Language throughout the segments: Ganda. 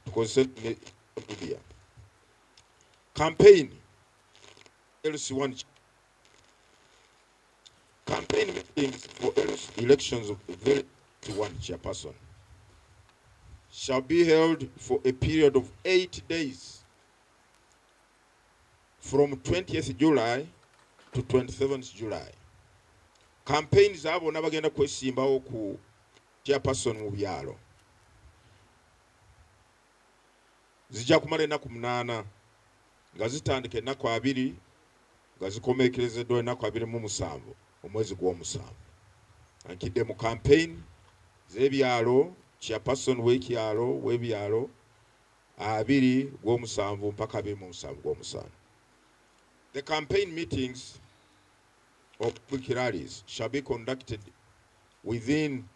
to consent media. Campaign LC1. Campaign meetings for elections of the LC1 chairperson shall be held for a period of 8 days from 20th July to 27th July. Campaigns abo nabagenda kwesimbawo ku chairperson mu byalo zijja kumala ennaku 8 nga zitandika ennaku 2 nga zikomeekerezeddwa ennaku 27 omwezi gw'omusanvu. Ankidde mu campaign z'ebyalo, chairperson w'ebyalo 2 gw'omusanvu mpaka 27 gw'omusanvu. The campaign meetings of public rallies shall be conducted within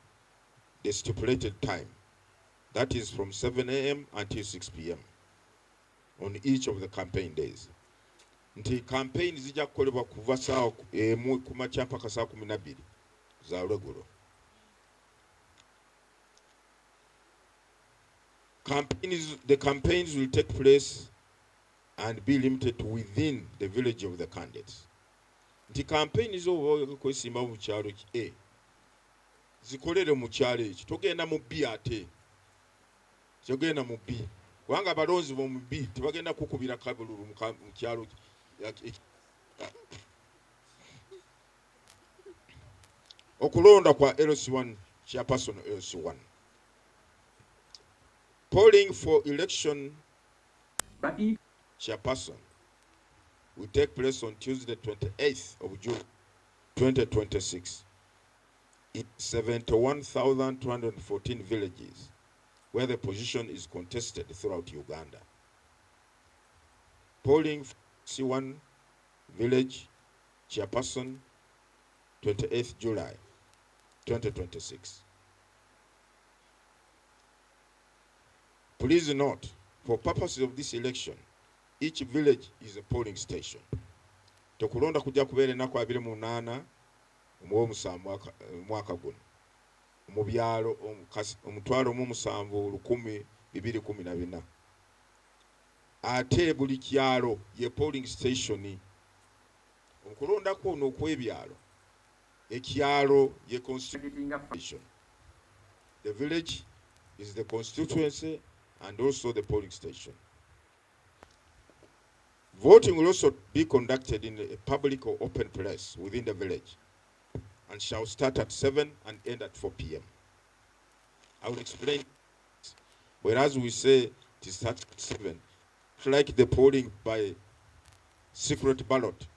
the stipulated time, that is from 7 a.m. until 6 p.m. on each of the campaign days. Nti campaign zijja kukolebwa kuva saa emu ku makya mpaka saa 12 za lwegulo. The campaigns will take place and be limited to within the village of the candidates. Nti campaign zo kwesimba mu kyalo zikolere mu kyalo ekyo, togenda mu B ate kyogenda mu B kubanga abalonzi bo mu B tebagenda kukubira kabululu mu kyalo. Okulonda kwa LC1 chairperson LC1. Polling for election chairperson will take place on Tuesday 28th of June 2026 in 71,214 villages where the position is contested throughout Uganda. Polling for C1 village chairperson 28th July 2026. Please note, for purposes of this election, each village is a polling station. Tokulonda kujja kubeera ennaku 28 omw'omusanvu mwaka guno mu byalo 17,214. Ate buli kyalo ye polling station. Okulonda kuno okw'ebyalo, ekyalo ye constitution. The village is the constituency and also the polling station. Voting will also be conducted in a public or open place within the village and shall start at 7 and end at 4 p.m. I will explain. Whereas we say it starts at 7, like the polling by secret ballot,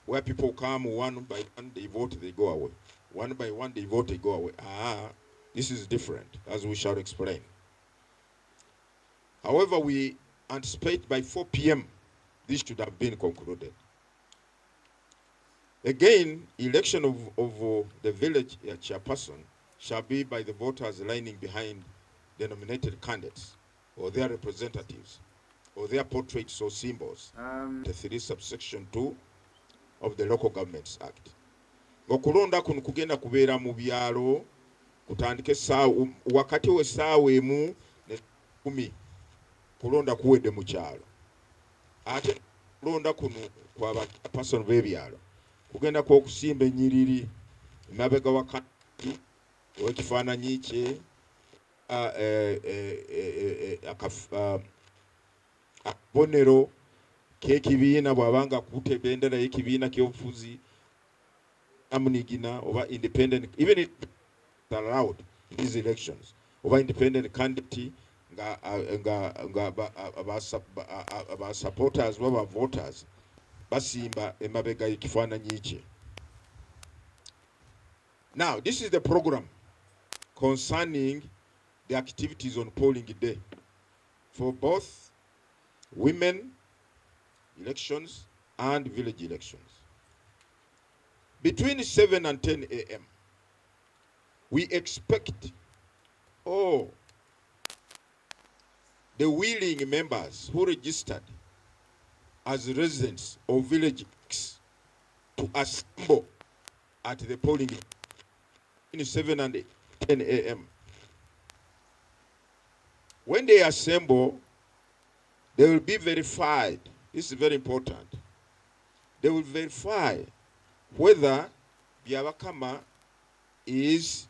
where people come one by one, they vote, they go away. One by one, they vote, they go away. This is different, as we shall explain. However, we anticipate by 4 p.m. this should have been concluded. Again, election of the village chairperson shall be by the voters lining behind the nominated candidates or their representatives or their portraits or symbols. The 3 subsection 2 of the Local Governments Act. Okulonda kuno kugenda kubeera mu byalo kutandike wakati w'essaawa emu ne 10 kulonda kuwedde mu kyalo. Ate kulonda kuno kwa chairperson b'ebyalo kugenda kw'okusimba ennyiriri emabega wa kanti w'ekifaananyi kye akabonero k'ekibiina bw'abanga akutte ebendera y'ekibiina ky'obufuzi amunigina oba independent, even if allowed in these elections, oba independent candidate aba supporters baba voters basimba emabega y'ekifaananyi kye. Now, this is the program concerning the activities on polling day for both women elections and village elections. Between 7 and 10 a.m., we expect all the willing members who registered as residents of village X to assemble at the polling in 7 and 10 a.m. When they assemble, they will be verified. This is very important. They will verify whether Byabakama is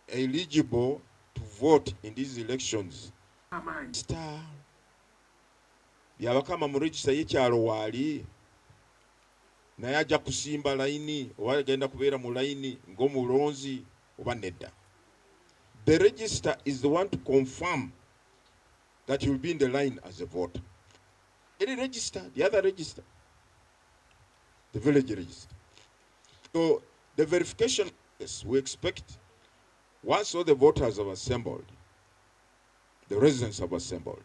eligible to vote in these elections. Byabakama mu register y'ekyalo waali naye ajja kusimba layini oba agenda kubeera mu layini ng'omulonzi oba nedda. The register is the one to confirm that you will be in the line as a voter. Any register, the other register, the village register. So the verification, yes, we expect once all the voters have assembled, the residents have assembled,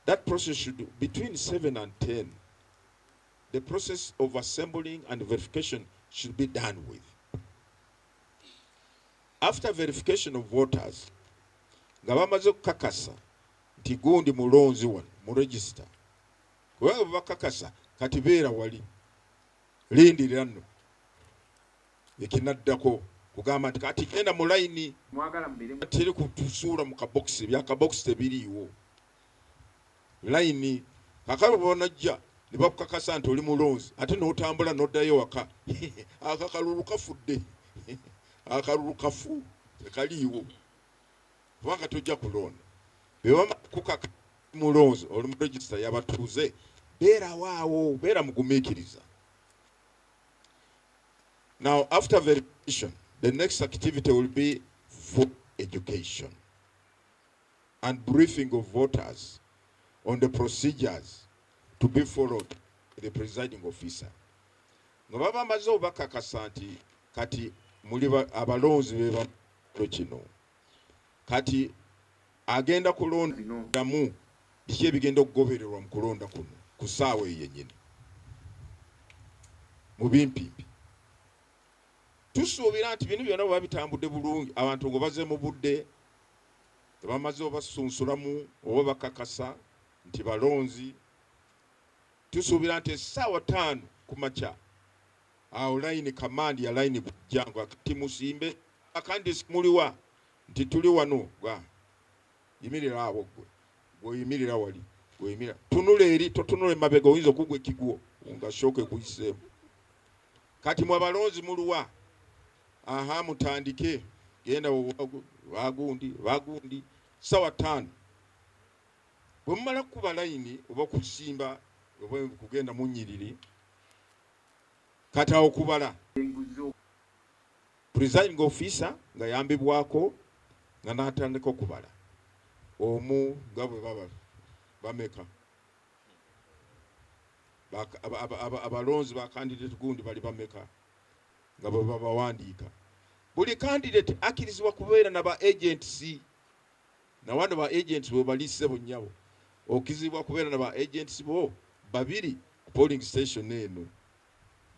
that process should do between 7 and 10. The process of assembling and verification should be done with. After verification of voters, nga bamaze okukakasa nti gundi mulonzi wano mu register, kubanga bakakasa kati beera wali lindirira nno ekinaddako kugamba nti kati genda mu layini teri kutusuula mu kabokisi byakabokisi tebiriiwo layini kakalo bonajja ne bakukakasa nti oli mulonzi ate n'otambula n'oddayo waka akakalulu kafudde akalulu kafu tekaliiwo kubanga tojja kulonda bwe kukaka mulonzi oli mu register y'abatuuze beera waawo beera mugumiikiriza. Now after verification, the next activity will be vote education and briefing of voters on the procedures to be followed by the presiding officer. Nga baba amaze obakakasa nti kati muli abalonzi beba kino kati agenda kulondamu biki ebigenda okugobererwa mu kulonda kuno ku ssaawa eyo yennyini mu bimpimpi. Tusuubira nti bino byonna bwe bitambudde bulungi abantu ngo baze mu budde tebamaze obasunsulamu oba bakakasa nti balonzi. Tusuubira nti essaawa 5 ku makya awo layini kamandi ya layini bujjangu akati musimbe akandi muliwa nti tuli wano gwa yimirira abo gwe yimirira wali gwe yimirira tunula eri totunula emabega oyinza okugwa ekigwo nga shooke kuyiseemu kati mu abalonzi muluwa aha mutandike genda bagundi sawa 5 bwe mumala kuba layini oba kusimba oba kugenda mu nnyiriri kati awo kubala presiding officer nga yambibwako nga n'atandika okubala omu nga bwe baba bameka abalonzi ba candidate gundi bali bameka nga bwe babawandiika. Buli candidate akkirizibwa kubeera na ba agents na wano ba agents bo balise bunnyabo okizibwa kubeera na ba agents bo babiri ku polling station eno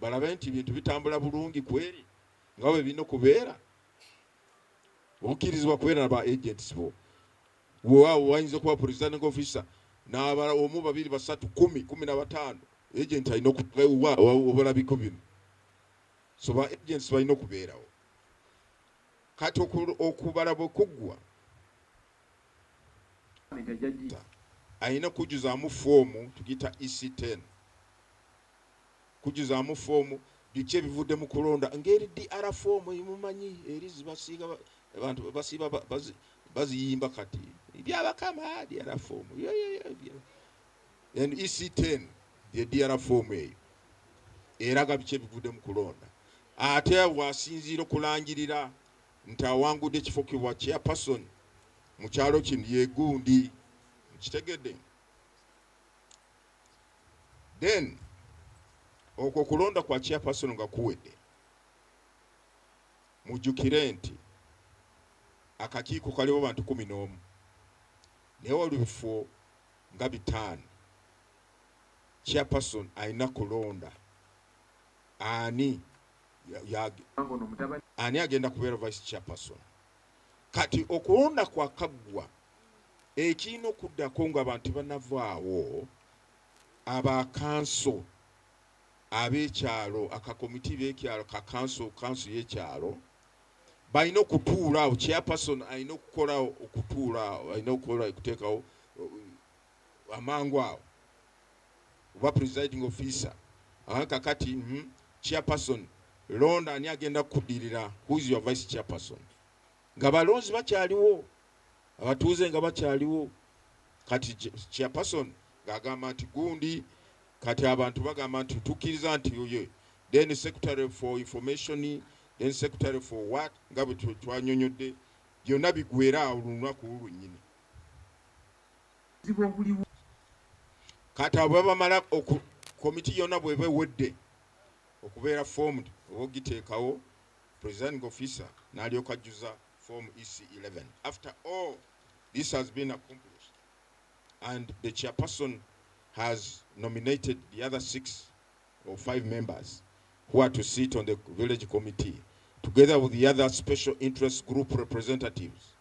balabe nti bintu bitambula bulungi kweri nga bwe bino kubeera okkirizibwa kubeera na ba agents bo waawo wayinza kuba presiding officer n'abala omu babiri basatu 10-15 agent alina okuwa obalabiko bino. So ba agents balina okubeerawo kati okubala bwe kuggwa alina kujuzaamu foomu tugiyita EC10 kujuzaamu foomu biki ebivudde mu kulonda ngeri DR foomu emumanyi eri zibasiiga abantu basiiba baziyimba kati byabakama DR foomu and EC10 the DR foomu eyo eraga biki ebivudde mu kulonda ate wasinziira okulangirira nti awangudde ekifo kibwa chairperson mu kyalo kino yegundi kitegedde. Then okwo kulonda kwa chairperson nga kuwedde mujjukire nti akakiiko kaliwo bantu 11 naye olubifo nga 5 chairperson alina kulonda ani agenda kubeera vice chairperson. Kati okulonda kwa kaggwa ekirina okuddako nga abantu banavaawo aba kanso ab'ekyalo akakomiti b'ekyalo kanso y'ekyalo balina okutuula awo, chairperson alina okukola okutuula awo, alina okukola okuteekawo amangu awo, oba presiding officer kakati chairperson londa ani agenda kudirira, who is your vice chairperson, nga balonzi bakyaliwo, abatuuze nga bakyaliwo, kati chairperson ng'agamba nti gundi, kati abantu bagamba nti tukkiriza nti oye, then secretary for information, then secretary for what, nga bwe twanyonyodde byonna bigwera awo lunaku lwennyini. Kati abo bamala komiti yonna bweba ewedde okubeera formed oba ogiteekawo, presiding officer n'alyoka ajjuza form EC11. After all this has been accomplished and the chairperson has nominated the other 6 or 5 members who are to sit on the village committee together with the other special interest group representatives,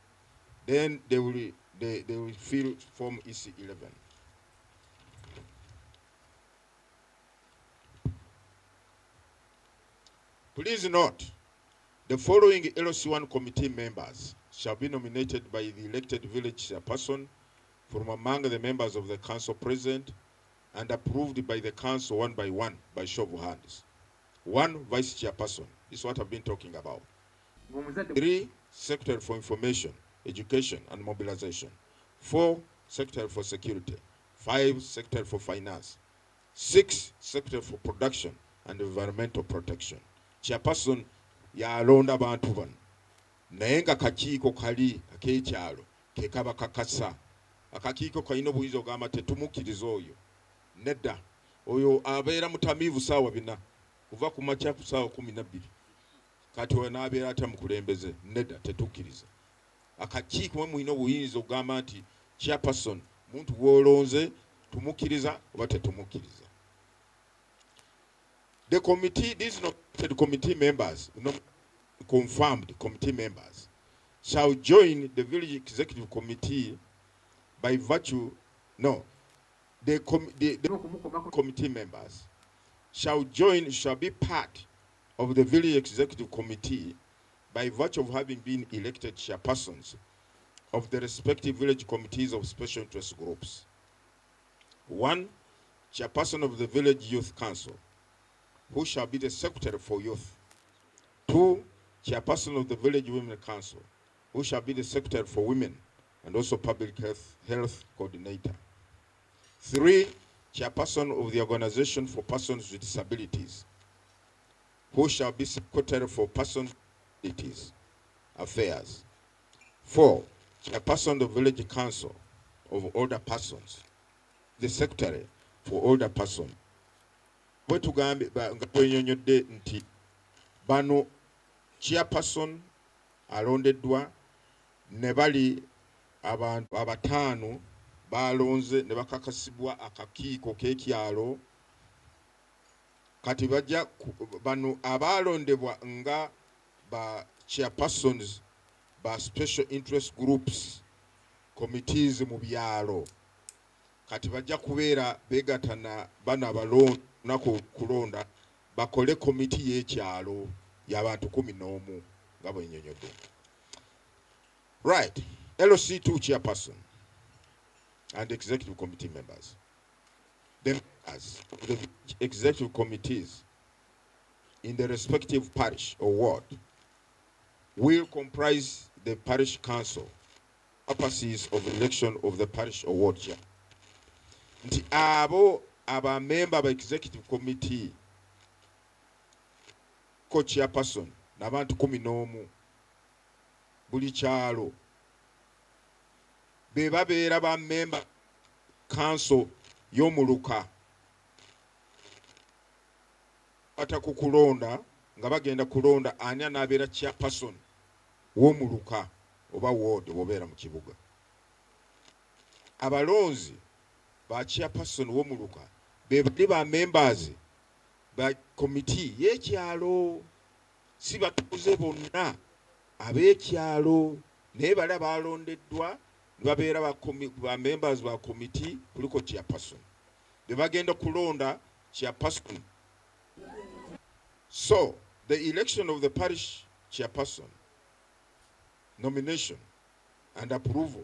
then they will fill form EC11. Please note, the following LC1 committee members shall be nominated by the elected village chairperson from among the members of the council present and approved by the council one by one by show of hands. 1 vice chairperson, this is what I've been talking about. 3 secretary for information, education and mobilization. 4 secretary for security. 5 secretary for finance. 6 secretary for production and environmental protection. Chairperson yalonda abantu bano naye nga kakiiko kali ak'ekyalo ke kaba kakasa. Akakiiko kalina obuyinza ogamba tetumukkiriza oyo, nedda oyo abeera mutamiivu saawa 4 kuva ku makya ku saawa 12, kati oyo n'abeera ate mukulembeze, nedda tetukkiriza. Akakiiko mwe mulina obuyinza ogamba nti chairperson muntu gw'olonze tumukkiriza oba tetumukkiriza. The committee, these nominated committee members, confirmed committee members, shall join the village executive committee by virtue, the committee members shall be part of the village executive committee by virtue of having been elected chairpersons of the respective village committees of special interest groups. 1 chairperson of the village youth council, who shall be the secretary for youth. 2 chairperson of the village women council, who shall be the secretary for women and also public health coordinator. 3 chairperson of the organization for persons with disabilities, who shall be secretary for persons with disabilities affairs. 4 chairperson of the village council of older persons, the secretary for older persons. Bwe tugambe nga twenyonyodde nti bano chairperson alondeddwa ne bali abantu 5 balonze ne bakakasibwa akakiiko k'ekyalo, kati bajja bano abalondebwa nga ba chairpersons ba special interest groups committees mu byalo, kati bajja kubeera beegatana bana balonde naku kulonda bakole komiti y'ekyalo y'abantu 11 nga bwe nnyonnyodde. Right, LC2 chairperson and executive committee members. The members of the executive committees in the respective parish or ward will comprise the parish council, purposes of election of the parish or ward chair. Nti abo abamemba ba executive committee ko chairperson n'abantu 11 buli kyalo be babeera ba member council y'omuluka batakukulonda nga bagenda kulonda ani anaabeera chairperson w'omuluka oba ward obeera mu kibuga. Abalonzi ba chairperson w'omuluka be bali ba members ba committee y'ekyalo, si batuuze bonna ab'ekyalo naye bali abalondeddwa ne babeera ba members ba committee kuliko chairperson be bagenda kulonda chairperson. So the election of the parish chairperson nomination and approval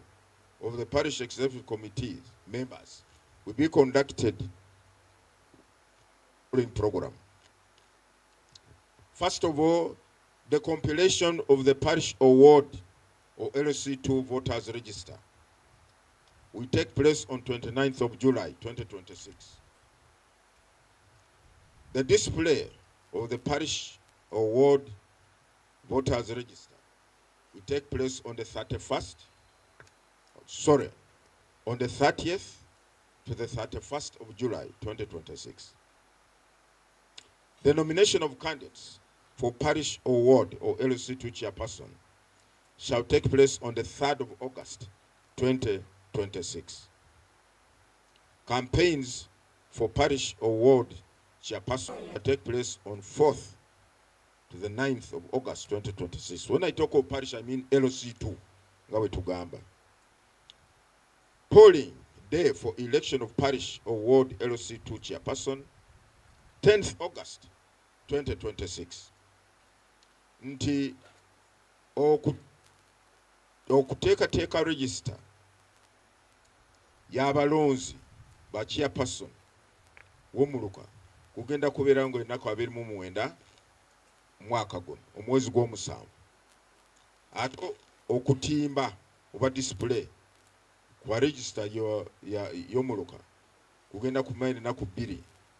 of the parish executive committee members will be conducted in program. First of all, the compilation of the parish award or LC2 voters register will take place on 29th of July 2026. The display of the parish award voters register will take place on the 30th to the 31st of July 2026. The nomination of candidates for parish award or LC2 chairperson shall take place on the 3rd of August 2026. Campaigns for parish award chairperson will take place on 4th to the 9th of August 2026. When I talk of parish, I mean LC2. Ngawe tugamba. Polling day for election of parish award LC2 chairperson, 10th August 2026. Nti okuteekateeka register y'abalonzi ba chairperson w'omuluka kugenda kubeera ngo ennaku 29 mwaka guno omwezi gw'omusanvu. Ate okutimba oba display kwa register y'omuluka kugenda kumanya ennaku 2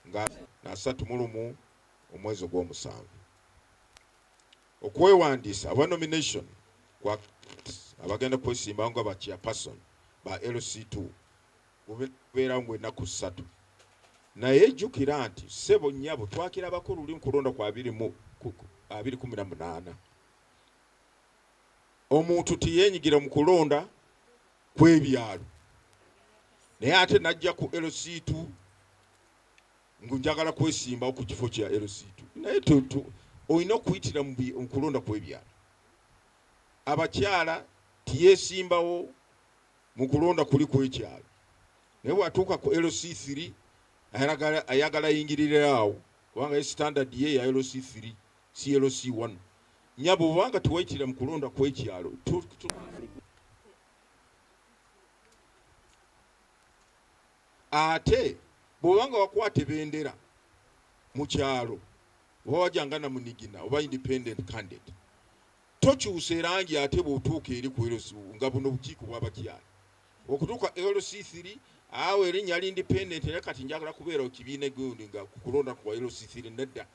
nga na 31 omwezi gw'omusanvu. Okwewandiisa aba nomination kwa abagenda kwesimba nga ba chairperson ba LC2 kubeera ngo ennaku 3. Naye jjukira nti ssebo nnyabo twakirabako luli nkulonda kwa 2018. Omuntu tiyeenyigira mu kulonda kw'ebyalo. Naye ate najja ku LC2 ngunjagala kwesimba ku kifo kya LC2. Naye olina okuyitira mu kulonda kw'ebyalo. Abakyala tiyeesimbawo mu kulonda kuli kw'ekyalo. Naye bw'atuuka ku LC3 ayagala yingirire awo kubanga standard ye ya LC3 si LC1. Nyabo bwanga tuwayitira mu kulonda kw'ekyalo. Ate bw'obanga wakwata ebendera mu kyalo oba wajjanga na munigina oba independent candidate, tokyusa erangi ate bw'otuuka eri ku LC nga buno bukiiko bw'abakyala. Okutuuka LC3 awo erinnya ali independent era kati njagala kubeera kibiina gundi nga kulonda kwa LC3 nedda.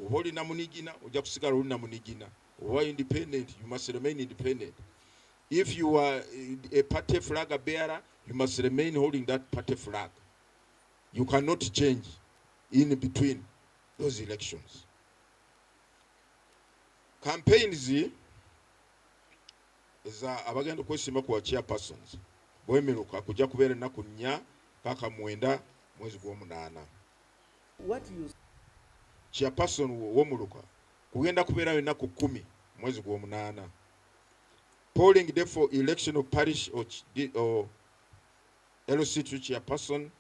Oba olina munigina ojja kusigala olina munigina. Oba independent, you must remain independent. If you are a party flag bearer, you must remain holding that party flag. You cannot change in between those elections. Campaigns za abagenda kwesimba kwa chairpersons bwemeruka kujja kubeera ennaku 4 paka 9 mwezi gw'omunaana. Chairperson w'omuluka kugenda kubeera ennaku 10 mwezi gw'omunaana. Polling day for election of parish or LC2 chairperson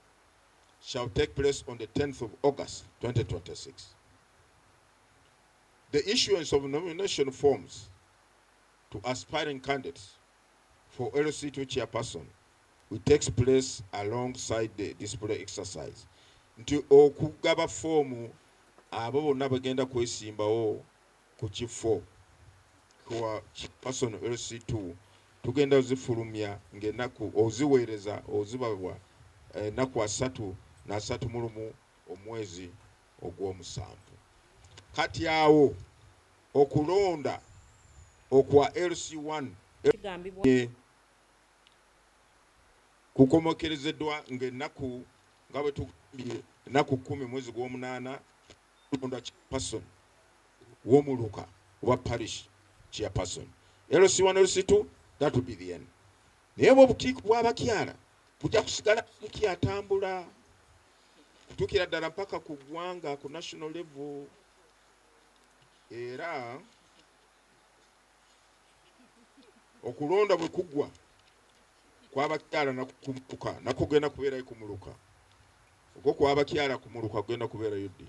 shall take place on the 10th of August 2026. The issuance of nomination forms to aspiring candidates for LC2 chairperson will take place alongside the display exercise. Nti okugaba formu abo bonna bagenda kwesimbawo ku kifo kwa chairperson LC2 tugenda zifulumya ng'ennaku oziweereza ozibabwa ennaku 3 omwezi ogw'omusanvu. Kati awo okulonda okwa LC1 kukomokerezeddwa ng'ennaku nga bwe tugambye ennaku 10 mwezi gw'omunaana kulonda chairperson w'omuluka oba parish chairperson. LC1 LC2 that will be the end. Naye bw'obukiiko bw'abakyala bujja kusigala bukyatambula kutuukira ddala mpaka ku ggwanga ku national level. Era okulonda bwe kuggwa kw'abakyala nakumuka nakugenda kubeerayo ku muluka. Okwo kw'abakyala ku muluka kugenda kubeerayo ddi?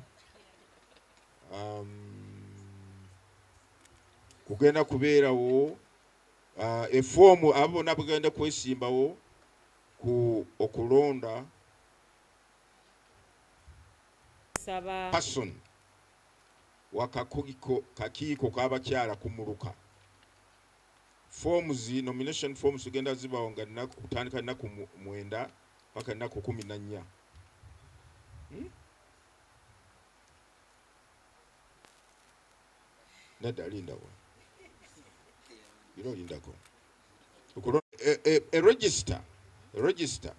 Kugenda kubeerawo efoomu abo bonna bugenda kwesimbawo ku okulonda person kakiiko k'abakyala kumuluka. Forms, nomination forms zigenda zibawo nga kutandika nnaku 9 paka nnaku 14. Nedda lindawo lindako register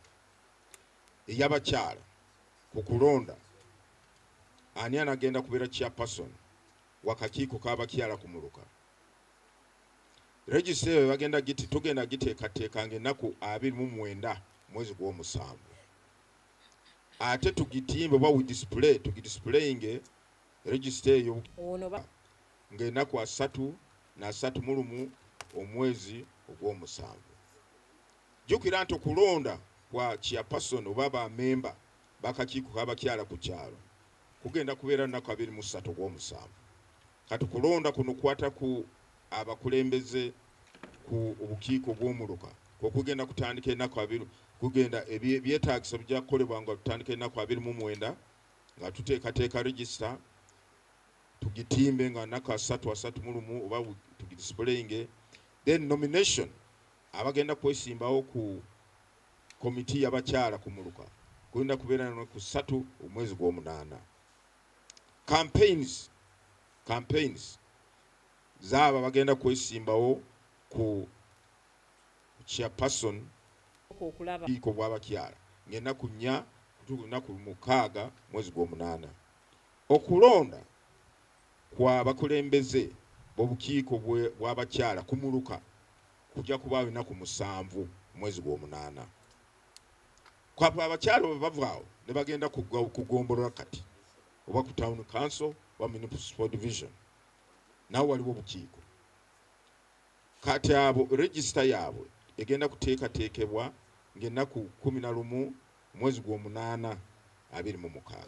ey'abakyala ku kulonda ani anagenda kubeera chairperson wakakiiko k'abakyala kumuluka. Register eyo tugenda giteekateeka ng'ennaku 29 mwezi gw'omusanvu. Ate tugitimbe oba tugidisplayinge register eyo ng'ennaku 31 omwezi ogw'omusanvu. Jjukira nti okulonda kwa chairperson oba bamemba bakakiiko k'abakyala ku kyalo kugenda kubeera nnaku 23 ogw'omusanvu. Kati kulonda kuno kwata ku abakulembeze ku obukiiko bw'omuluka kugenda kutandika ennaku 2 kugenda ebyetaagisa bijja kukolebwa nga tutandika ennaku 29 nga tuteekateeka register tugitimbe nga nnaku 31 oba tugidisplayinge. Then nomination abagenda kwesimbawo ku komiti y'abakyala kumuluka kugenda kubeera ku 3 omwezi gw'omunaana. Campaigns zaba bagenda kwesimbawo ku chairperson iko bw'abakyala ng'ennaku 4 kutuuku 6 mwezi gw'omunaana. Okulonda kwa bakulembeze b'obukiiko bw'abakyala kumuluka kujja kubaawo ennaku 7 mwezi gw'omunaana. Kwaba abakyala bwe bavaawo ne bagenda kugombolola kati oba ku town council oba municipal division nawo waliwo obukiiko. Kati abo register yaabwe egenda kuteekateekebwa ng'ennaku 11 mwezi gw'omunaana 26.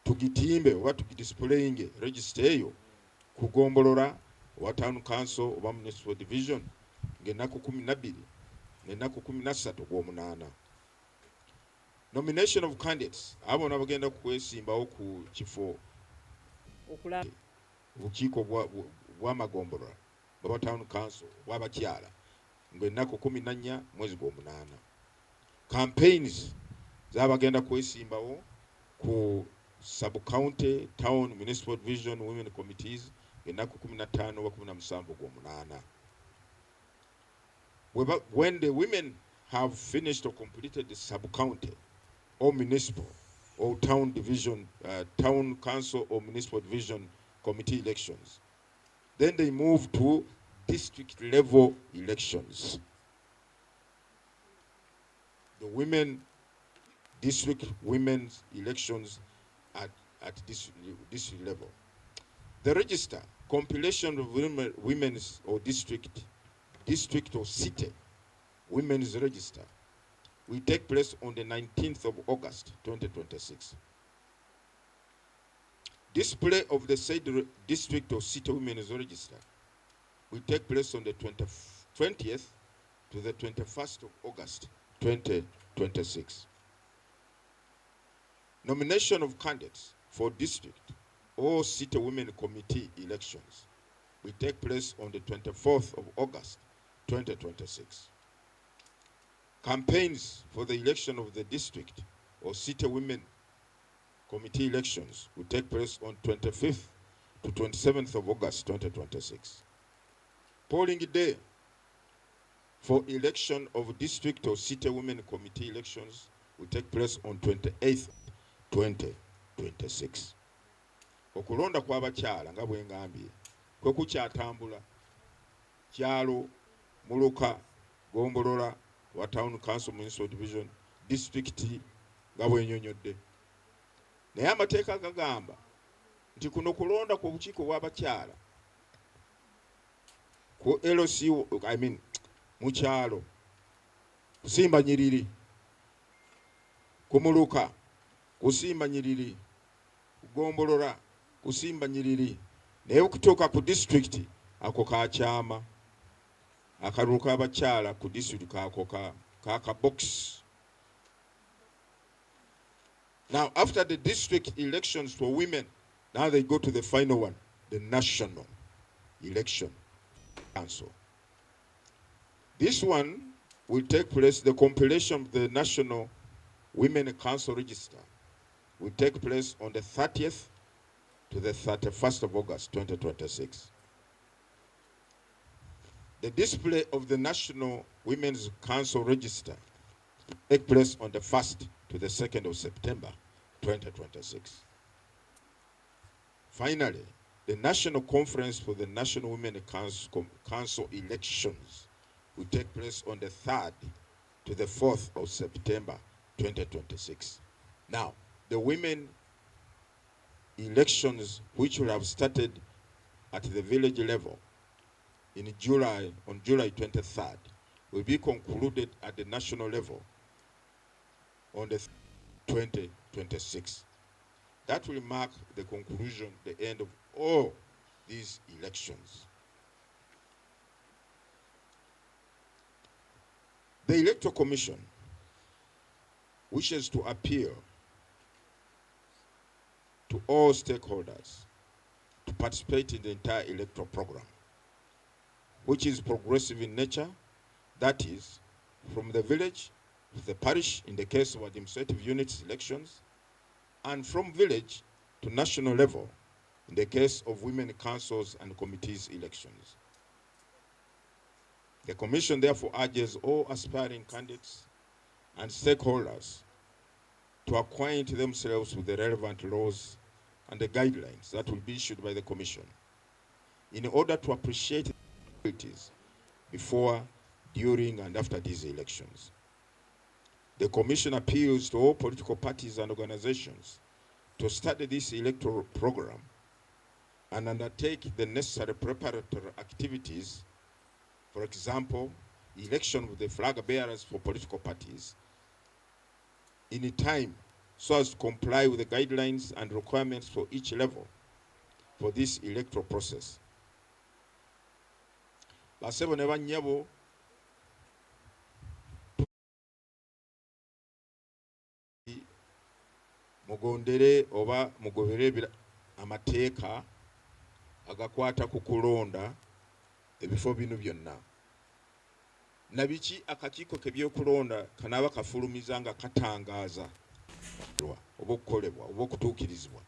Tugitimbe oba tugidisplayinge register eyo kugombolola oba town council oba municipal division ng'ennaku 12 n'ennaku 13 ogw'omunaana. Nomination of candidates abo nabagenda kwesimbawo ku kifo obukiiko bw'amagombolola oba town council bw'abakyala ng'ennaku 14 mwezi gw'omunaana. Campaigns zabagenda kwesimbawo ku sub-county, town, municipal division, women committees ennaku 15 oba 17 gw'omunaana. When the women have finished or completed the sub-county or municipal or town division, town council or municipal division committee elections, then they move to district level elections. The district women's elections at district level. The register, compilation of women's or district or city women's register will take place on the 19th of August 2026. Display of the said district or city women's register will take place on the 20th to the 21st of August 2026. Nomination of candidates for district or city women committee elections will take place on the 24th of August 2026. Campaigns for the election of the district or city women committee elections will take place on 25th to 27th of August 2026. Polling day for election of district or city women committee elections will take place on 28th 2026. Okulonda kw'abakyala nga bwe ngambye kwe kukyatambula kyalo muluka gombolola wa town council municipal division district nga bwe nyonyodde. Naye amateeka gagamba nti kuno kulonda ku bukiiko bw'abakyala ku LC mu kyalo kusimba nyiriri kumuluka kusimba nyiriri kugombolola kusimba nyiriri naye okutuuka ku district ako kakyama akalulu k'abakyala ku district kako ka box. Now, after the district elections for women, now they go to the final one, the national election council. This one will take place, the compilation of the National Women Council Register will take place on the 30th to the 31st of August 2026. The display of the National Women's Council Register will take place on the 1st to the 2nd of September 2026. Finally, the National Conference for the National Women Council elections will take place on the 3rd to the 4th of September 2026. Now, the women elections, which will have started at the village level on July 23rd, will be concluded at the national level on the 2026. That will mark the conclusion, the end of all these elections. The Electoral Commission wishes to appeal to all stakeholders to participate in the entire electoral program, which is progressive in nature, that is, from the village to the parish in the case of administrative units elections, and from village to national level in the case of women councils and committees elections. The Commission therefore urges all aspiring candidates and stakeholders to acquaint themselves with the relevant laws and the guidelines that will be issued by the Commission in order to appreciate the activities before, during, and after these elections. The Commission appeals to all political parties and organizations to study this electoral program and undertake the necessary preparatory activities. For example, election of the flag bearers for political parties in a time so as to comply with the guidelines and requirements for each level for this electoral process. Basebo ne banyabo mugondere oba mugobere amateeka agakwata ku kulonda ebifo bino byonna. Nabiki akakiiko k'ebyokulonda kanaaba kafulumiza nga katangaaza oba okukolebwa oba okutuukirizibwa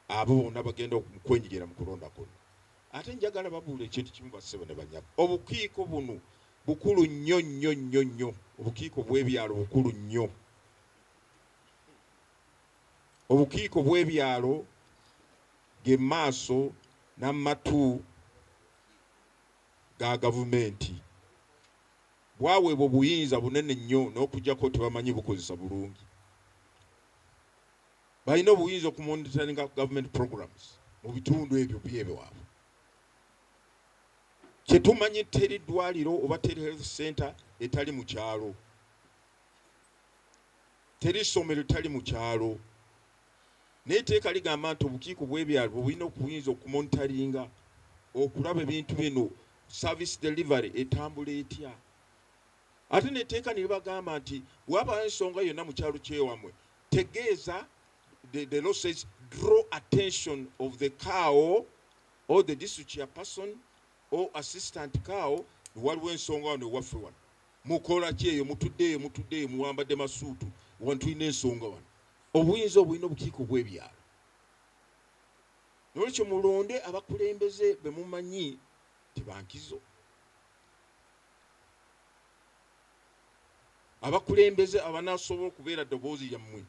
abo bonna bagenda okwenyigira mu kulonda kuno. Ate njagala babuula ekintu kimu bassebo ne banyabo. Obukiiko buno bukulu nnyo nnyo nnyo nnyo. Obukiiko bw'ebyalo bukulu nnyo. Obukiiko bw'ebyalo ge maaso n'amatu ga gavumenti. Bwaweebwa obuyinza bunene nnyo n'okuggyako tebamanyi bukozesa bulungi. Balina obuyinza okumonitoringa government programs mu bitundu ebyo by'ebyabwe. Kye tumanyi teri ddwaliro oba teri health center etali mu kyalo. Teri ssomero etali mu kyalo. N'etteeka ligamba nti obukiiko bw'ebyalo bulina okuyinza okumonitoringa okulaba ebintu bino service delivery etambula etya. Ate n'etteeka ne libagamba nti bw'abaawo ensonga yonna mu kyalo ky'ewammwe tegeeza. The law says draw attention of the cow or the district chairperson or assistant cow. Waliwo ensonga wano ewaffe wano. Mukola ki eyo mutuddeeyo muwambadde masuutu wano tulina ensonga wano. Obuyinza obulina obukiiko bw'ebyalo. Nolwekyo mulonde abakulembeze be mumanyi tebankizo. Abakulembeze abanaasobola okubeera ddoboozi lyammwe.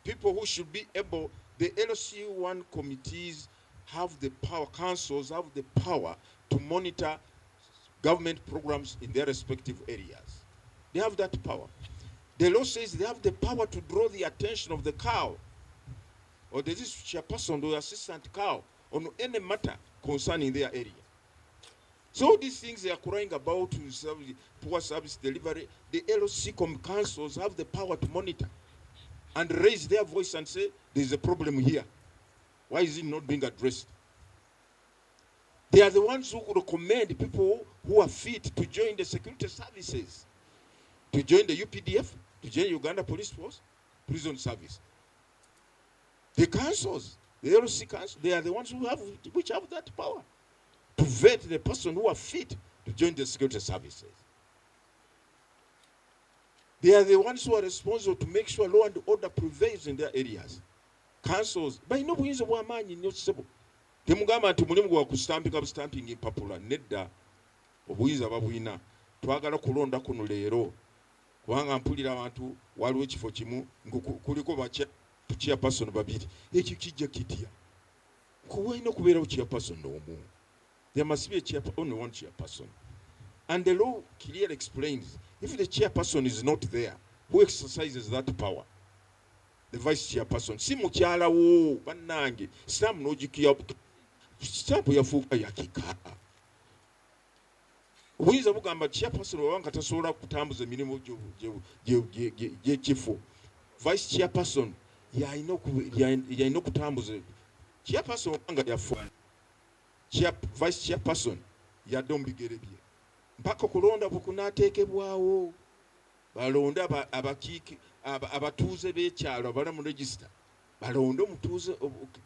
People who should be able, the LC1 committees have the power, councils have the power to monitor government programs in their respective areas. They have that power. The law says they have the power to draw the attention of the cow or the district chairperson or assistant cow on any matter concerning their area. So these things they are crying about to poor service delivery, the LC councils have the power to monitor and raise their voice and say, there's a problem here. Why is it not being addressed? They are the ones who recommend people who are fit to join the security services, to join the UPDF, to join Uganda Police Force, Prison Service. The councils, the LC council, they are the ones which have that power to vet the person who are fit to join the security services. They are the ones who are responsible to make sure law and order prevails in their areas. Councils, by no means of one man in your civil. Temugama nti mulimu gwa kustampinga bustamping impapula nedda obuyinza babuyina twagala kulonda kuno leero kubanga mpulira abantu waliwo ekifo kimu kuliko chairperson babiri ekyo kijja kitya kuwalina okubeerawo chairperson omu. There must be only one chairperson, and the law clearly explains if the chairperson is not there, who exercises that power? The vice chairperson. Si mukyala wo bannange stamp n'ogikiya stamp yafuuka yakika. Obuyinza bugamba chairperson wabanga tasobola kutambuza emirimu gy'ekifo, vice chairperson yalina okutambuza. Chairperson wabanga yafuuka, vice chairperson yadde mu bigere bye mpaka okulonda bwe kunaateekebwawo balonde abatuuze b'ekyalo abali mu register, balonde omutuuze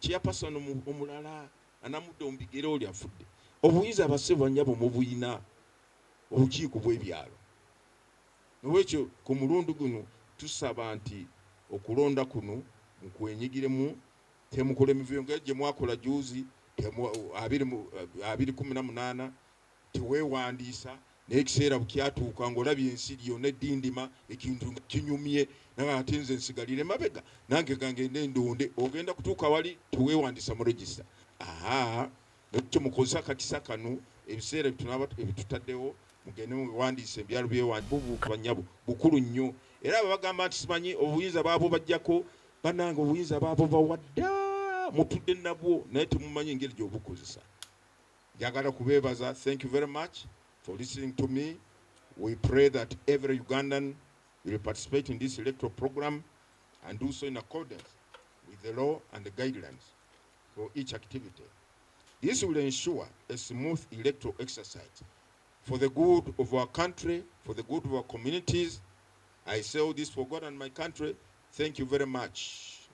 chairperson omulala anamudde mu bigere oli afudde. Obuyinza abasebo bannyabo mubuyina obukiiko bw'ebyalo. Nolwekyo ku mulundi guno tusaba nti okulonda kuno mukwenyigiremu, temukola emivuyo gye mwakola juuzi 2018 teweewandiisa n'ekiseera bukyatuuka ng'olabye ensi yonna eddindima ekintu kinyumye naye ate nze nsigalire mabega nange gangende ndonde, ogenda kutuuka wali teweewandiisa mu register. Ekyo mukozesa akakisa kano ebiseera ebitutaddewo mugende muwandiise ebyalo byewandiika bannyabo bukulu nnyo. Era bagamba nti simanyi obuyinza baabo bajjako, bannange obuyinza baabo bawadda mutudde nabwo naye temumanyi engeri gy'obukozesa. Njagala kubeebaza. Thank you very much for listening to me. We pray that every Ugandan will participate in this electoral program and do so in accordance with the law and the guidelines for each activity. This will ensure a smooth electoral exercise for the good of our country, for the good of our communities. I say all this for God and my country. Thank you very much.